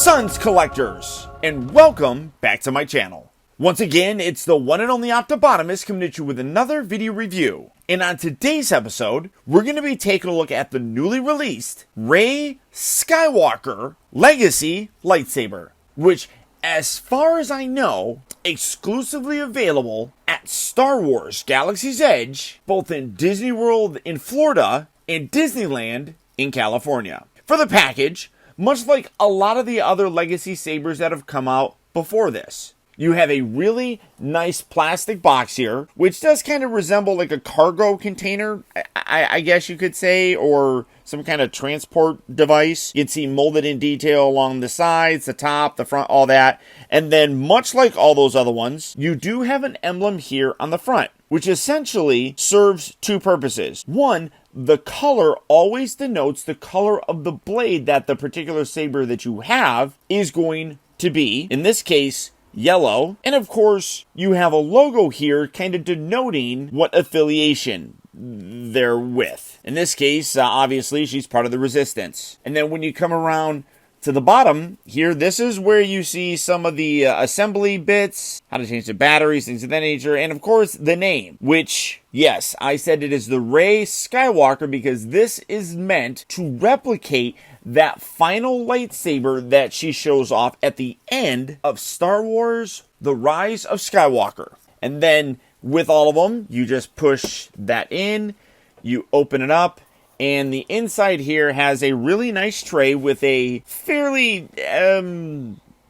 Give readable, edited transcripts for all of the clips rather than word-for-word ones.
Sons collectors, and welcome back to my channel. Once again, it's the one and only Optibotimus coming at you with another video review. And on today's episode, we're going to be taking a look at the newly released REY SKYWALKER Legacy Lightsaber, which, as far as I know, exclusively available at Star Wars Galaxy's Edge, both in Disney World in Florida and Disneyland in California. For the package, much like a lot of the other Legacy Sabers that have come out before this, you have a really nice plastic box here, which does kind of resemble like a cargo container, I guess you could say, or some kind of transport device. You can see molded in detail along the sides, the top, the front, all that. And then, much like all those other ones, you do have an emblem here on the front, which essentially serves two purposes. One, the color always denotes the color of the blade that the particular saber that you have is going to be. In this case, yellow. And of course, you have a logo here kind of denoting what affiliation they're with. In this case, obviously, she's part of the Resistance. And then when you come around to the bottom here, this is where you see some of the assembly bits, how to change the batteries, things of that nature, and of course the name, which, yes, I said it is the REY SKYWALKER because this is meant to replicate that final lightsaber that she shows off at the end of Star Wars The Rise of Skywalker. And then with all of them, you just push that in, you open it up, and the inside here has a really nice tray with a fairly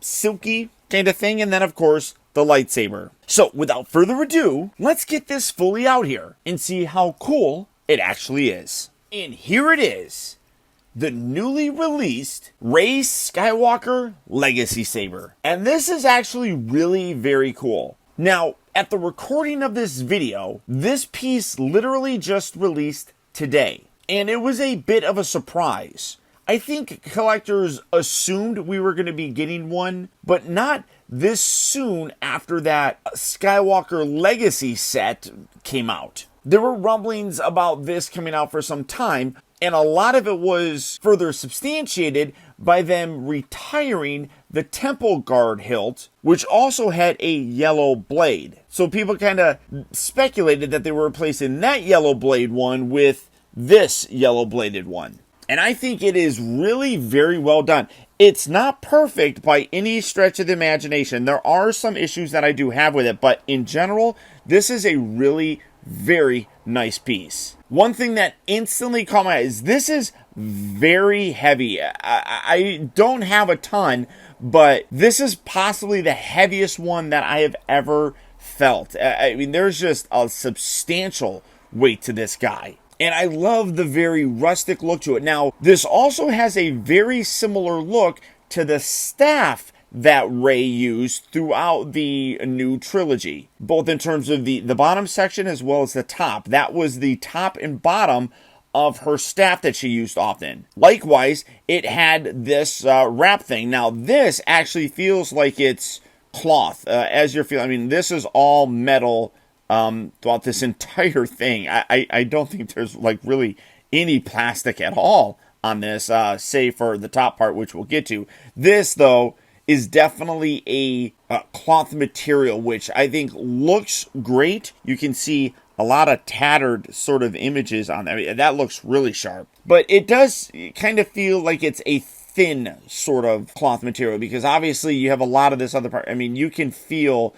silky kind of thing. And then, of course, the lightsaber. So, without further ado, let's get this fully out here and see how cool it actually is. And here it is. The newly released REY SKYWALKER Legacy Saber. And this is actually really very cool. Now, at the recording of this video, this piece literally just released today. And it was a bit of a surprise. I think collectors assumed we were going to be getting one, but not this soon after that Skywalker Legacy set came out. There were rumblings about this coming out for some time, and a lot of it was further substantiated by them retiring the Temple Guard hilt, which also had a yellow blade. So people kind of speculated that they were replacing that yellow blade one with this yellow bladed one. And I think it is really very well done. It's not perfect by any stretch of the imagination. There are some issues that I do have with it, but in general, this is a really very nice piece. One thing that instantly caught my eye is this is very heavy. I don't have a ton, but this is possibly the heaviest one that I have ever felt. I mean, there's just a substantial weight to this guy. And I love the very rustic look to it. Now, this also has a very similar look to the staff that Rey used throughout the new trilogy, both in terms of the bottom section as well as the top. That was the top and bottom of her staff that she used often. Likewise, it had this wrap thing. Now, this actually feels like it's cloth, as you're feeling. I mean, this is all metal throughout this entire thing. I don't think there's like really any plastic at all on this, save for the top part, which we'll get to. This, though, is definitely a cloth material, which I think looks great. You can see a lot of tattered sort of images on there. That looks really sharp. But it does kind of feel like it's a thin sort of cloth material, because obviously you have a lot of this other part. I mean, you can feel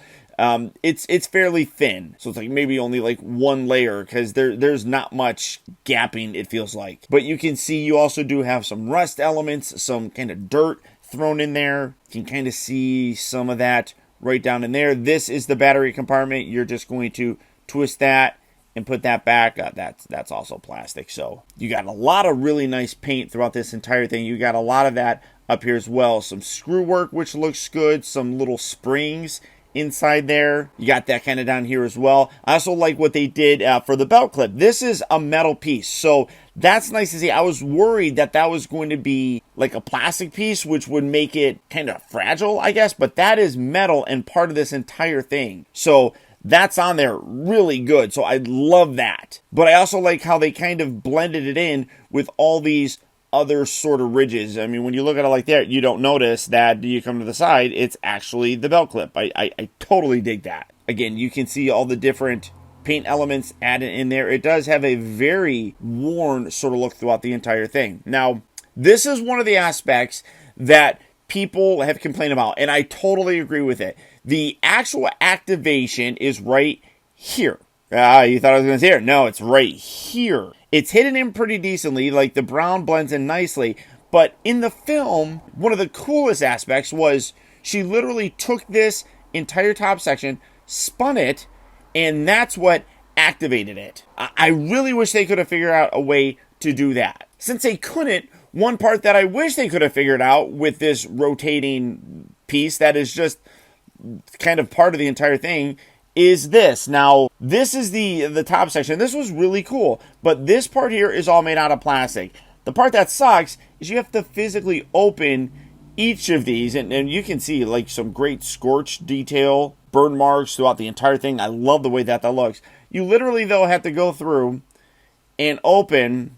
it's fairly thin, so it's like maybe only like one layer, because there's not much gapping, it feels like. But you can see you also do have some rust elements, some kind of dirt thrown in there. You can kind of see some of that right down in there. This is the battery compartment. You're just going to twist that and put that back. That's also plastic. So you got a lot of really nice paint throughout this entire thing. You got a lot of that up here as well. Some screw work, which looks good. Some little springs inside there. You got that kind of down here as well. I also like what they did for the belt clip. This is a metal piece, so that's nice to see. I was worried that was going to be like a plastic piece, which would make it kind of fragile, I guess, but that is metal and part of this entire thing. So that's on there really good. So I love that. But I also like how they kind of blended it in with all these other sort of ridges. I mean, when you look at it like that, you don't notice that you come to the side, it's actually the belt clip. I totally dig that. Again, you can see all the different paint elements added in there. It does have a very worn sort of look throughout the entire thing. Now, this is one of the aspects that people have complained about, and I totally agree with it. The actual activation is right here. You thought I was going to say here. No, it's right here. It's hidden in pretty decently, like the brown blends in nicely. But in the film, one of the coolest aspects was she literally took this entire top section, spun it, and that's what activated it. I really wish they could have figured out a way to do that. Since they couldn't, one part that I wish they could have figured out with this rotating piece that is just kind of part of the entire thing is this. Now, this is the top section. This was really cool, but this part here is all made out of plastic. The part that sucks is you have to physically open each of these, and you can see like some great scorch detail, burn marks throughout the entire thing. I love the way that looks. You literally, though, have to go through and open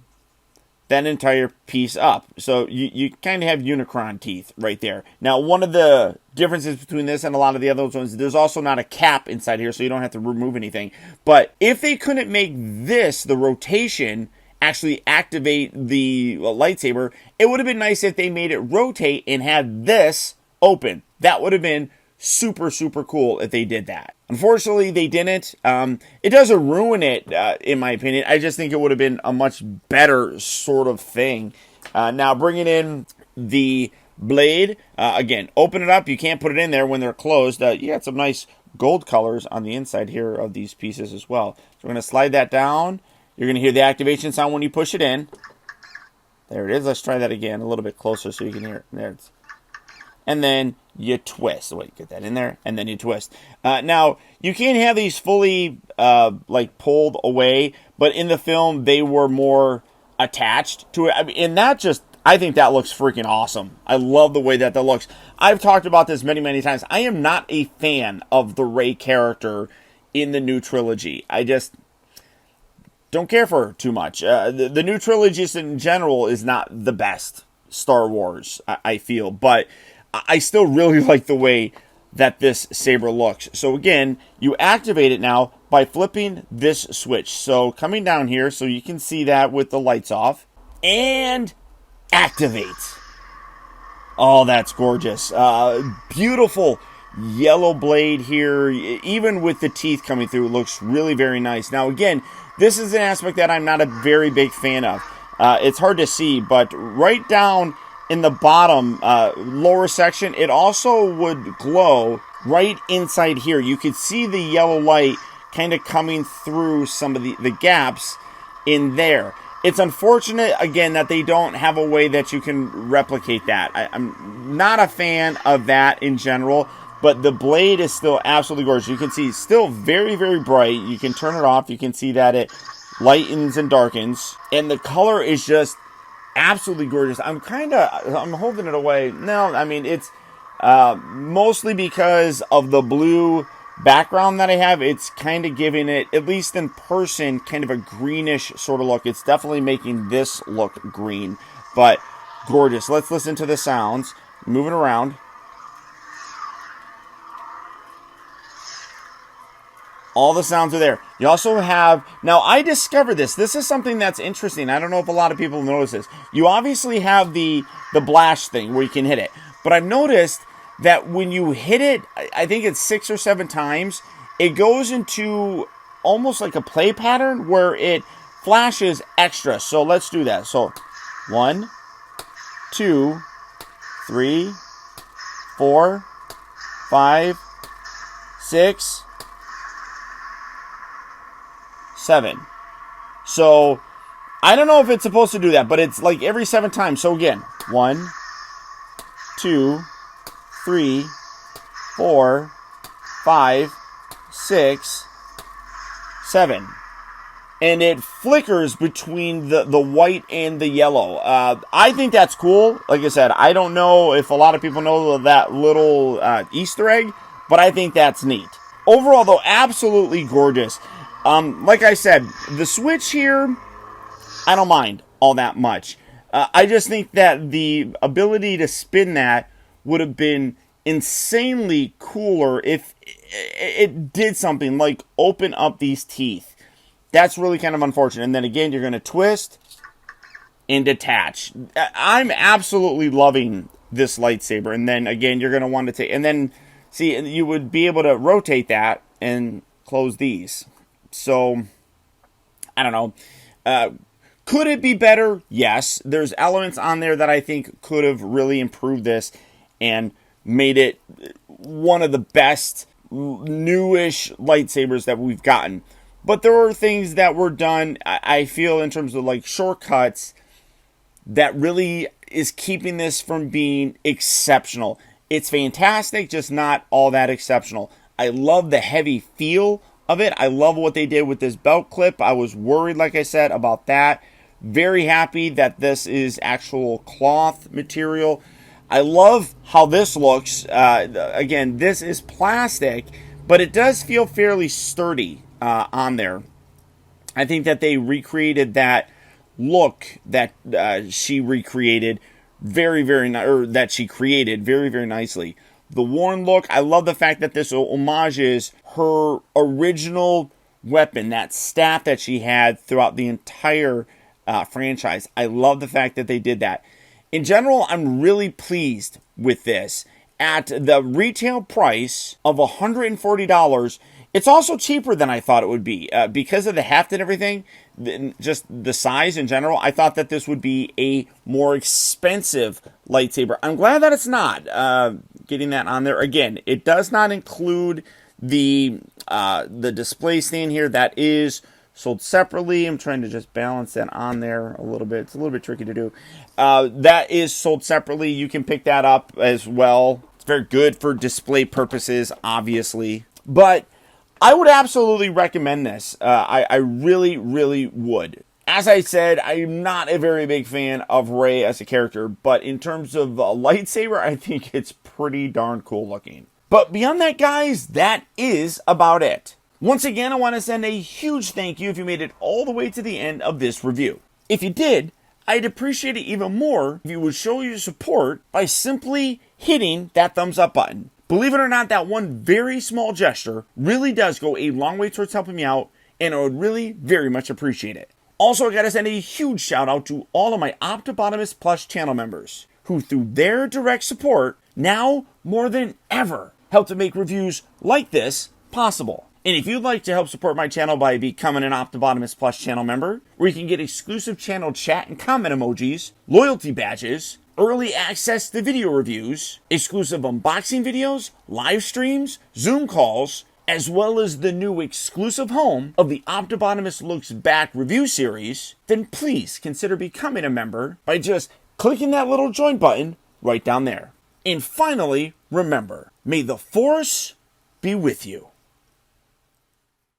that entire piece up. So you kind of have Unicron teeth right there. Now, one of the differences between this and a lot of the other ones, there's also not a cap inside here, so you don't have to remove anything. But if they couldn't make this, the rotation, actually activate the lightsaber, it would have been nice if they made it rotate and had this open. That would have been super, super cool if they did that. Unfortunately, they didn't. It doesn't ruin it, in my opinion. I just think it would have been a much better sort of thing. Now, bringing in the blade, again, open it up. You can't put it in there when they're closed. You got some nice gold colors on the inside here of these pieces as well. So we're going to slide that down. You're going to hear the activation sound when you push it in. There it is. Let's try that again a little bit closer so you can hear it. There it is. And then you twist. Wait, get that in there. And then you twist. Now, you can't have these fully like pulled away, but in the film, they were more attached to it. I mean, and that just, I think that looks freaking awesome. I love the way that looks. I've talked about this many, many times. I am not a fan of the Rey character in the new trilogy. I just don't care for her too much. The new trilogy in general is not the best Star Wars, I feel, but I still really like the way that this saber looks. So again, you activate it now by flipping this switch. So coming down here, so you can see that with the lights off, and activate. Oh, that's gorgeous. Beautiful yellow blade here. Even with the teeth coming through, it looks really very nice. Now again, this is an aspect that I'm not a very big fan of. It's hard to see, but right down in the bottom lower section, it also would glow right inside here. You could see the yellow light kind of coming through some of the gaps in there. It's unfortunate, again, that they don't have a way that you can replicate that. I'm not a fan of that in general, but the blade is still absolutely gorgeous. You can see it's still very, very bright. You can turn it off. You can see that it lightens and darkens. And the color is just absolutely gorgeous. I'm holding it away. No, I mean, it's mostly because of the blue background that I have. It's kind of giving it, at least in person, kind of a greenish sort of look. It's definitely making this look green, but gorgeous. Let's listen to the sounds. Moving around. All the sounds are there. You also have, now I discovered this. This is something that's interesting. I don't know if a lot of people notice this. You obviously have the blast thing where you can hit it. But I've noticed that when you hit it, I think it's 6 or 7 times, it goes into almost like a play pattern where it flashes extra. So let's do that. So 1, 2, 3, 4, 5, 6, 7. So I don't know if it's supposed to do that, but it's like every 7 times. So again, 1, 2, 3, 4, 5, 6, 7. And it flickers between the white and the yellow. I think that's cool. Like I said, I don't know if a lot of people know that little Easter egg, but I think that's neat. Overall, though, absolutely gorgeous. Like I said, the switch here, I don't mind all that much. I just think that the ability to spin that would have been insanely cooler if it did something like open up these teeth. That's really kind of unfortunate. And then again, you're going to twist and detach. I'm absolutely loving this lightsaber. And then again, you're going to want to take, and then see, you would be able to rotate that and close these. So I don't know. Could it be better? Yes. There's elements on there that I think could have really improved this and made it one of the best newish lightsabers that we've gotten. But there are things that were done, I feel, in terms of like shortcuts that really is keeping this from being exceptional. It's fantastic, just not all that exceptional. I love the heavy feel of it. I love what they did with this belt clip. I was worried, like I said, about that. Very happy that this is actual cloth material. I love how this looks. Again, this is plastic, but it does feel fairly sturdy on there. I think that they recreated that look that she recreated very, that she created very, very nicely. The worn look, I love the fact that this homages her original weapon, that staff that she had throughout the entire franchise. I love the fact that they did that. In general, I'm really pleased with this. At the retail price of $140, it's also cheaper than I thought it would be. Because of the heft and everything, just the size in general, I thought that this would be a more expensive lightsaber. I'm glad that it's not. Getting that on there. Again, it does not include the display stand here. That is sold separately. I'm trying to just balance that on there a little bit. It's a little bit tricky to do. That is sold separately. You can pick that up as well. It's very good for display purposes, obviously. But I would absolutely recommend this. I really, really would. As I said, I'm not a very big fan of Rey as a character, but in terms of a lightsaber, I think it's pretty darn cool looking. But beyond that, guys, that is about it. Once again, I want to send a huge thank you if you made it all the way to the end of this review. If you did, I'd appreciate it even more if you would show your support by simply hitting that thumbs up button. Believe it or not, that one very small gesture really does go a long way towards helping me out, and I would really very much appreciate it. Also, I gotta send a huge shout out to all of my Optibotimus Plus channel members, who through their direct support, now more than ever, help to make reviews like this possible. And if you'd like to help support my channel by becoming an Optibotimus Plus channel member, where you can get exclusive channel chat and comment emojis, loyalty badges, early access to video reviews, exclusive unboxing videos, live streams, Zoom calls, as well as the new exclusive home of the Optibotimus Looks Back review series, then please consider becoming a member by just clicking that little join button right down there. And finally, remember, may the Force be with you.